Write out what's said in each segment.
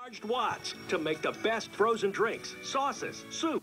Charged watts to make the best frozen drinks, sauces, soup.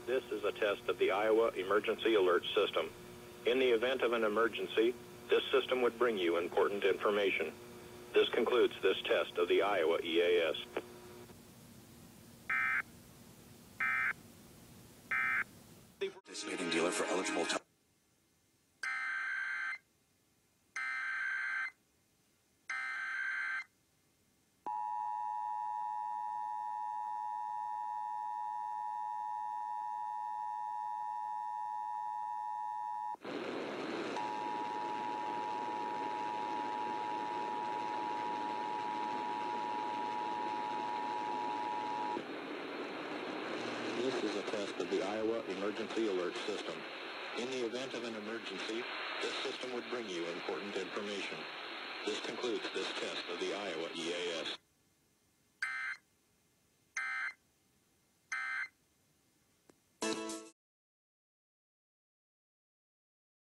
This is a test of the Iowa Emergency Alert System. In the event of an emergency, this system would bring you important information. This concludes this test of the Iowa EAS. Participating dealer for eligible time. This is a test of the Iowa Emergency Alert System. In the event of an emergency, this system would bring you important information. This concludes this test of the Iowa